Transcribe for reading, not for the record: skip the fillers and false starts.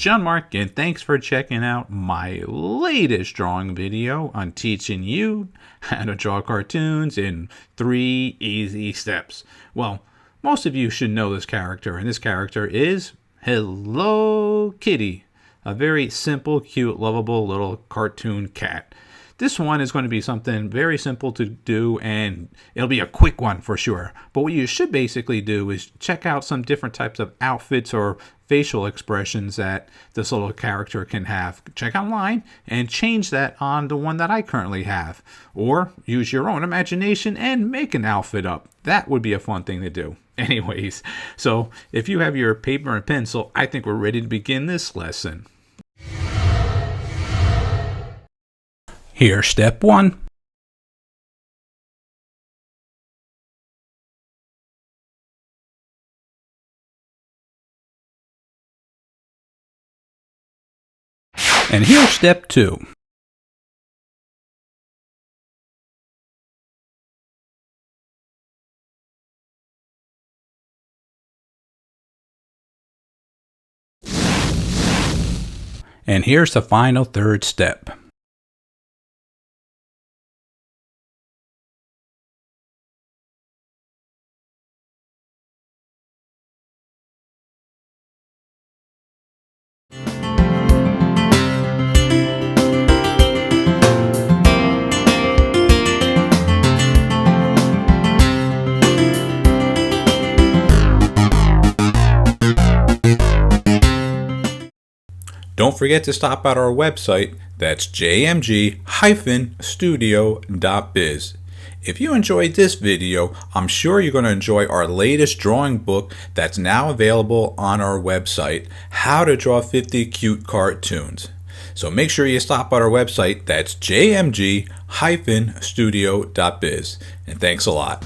John-Marc, and thanks for checking out my latest drawing video on teaching you how to draw cartoons in 3 easy steps. Well, most of you should know this character, and this character is Hello Kitty, a very simple, cute, lovable little cartoon cat. This one is going to be something very simple to do, and it'll be a quick one for sure. But what you should basically do is check out some different types of outfits or facial expressions that this little character can have. Check online and change that on the one that I currently have. Or use your own imagination and make an outfit up. That would be a fun thing to do. Anyways, so if you have your paper and pencil, I think we're ready to begin this lesson. Here's step 1. And here's step 2. And here's the final third step. Don't forget to stop at our website, that's jmg-studio.biz. If you enjoyed this video, I'm sure you're going to enjoy our latest drawing book that's now available on our website, How to Draw 50 Cute Cartoons. So make sure you stop at our website, that's jmg-studio.biz. And thanks a lot.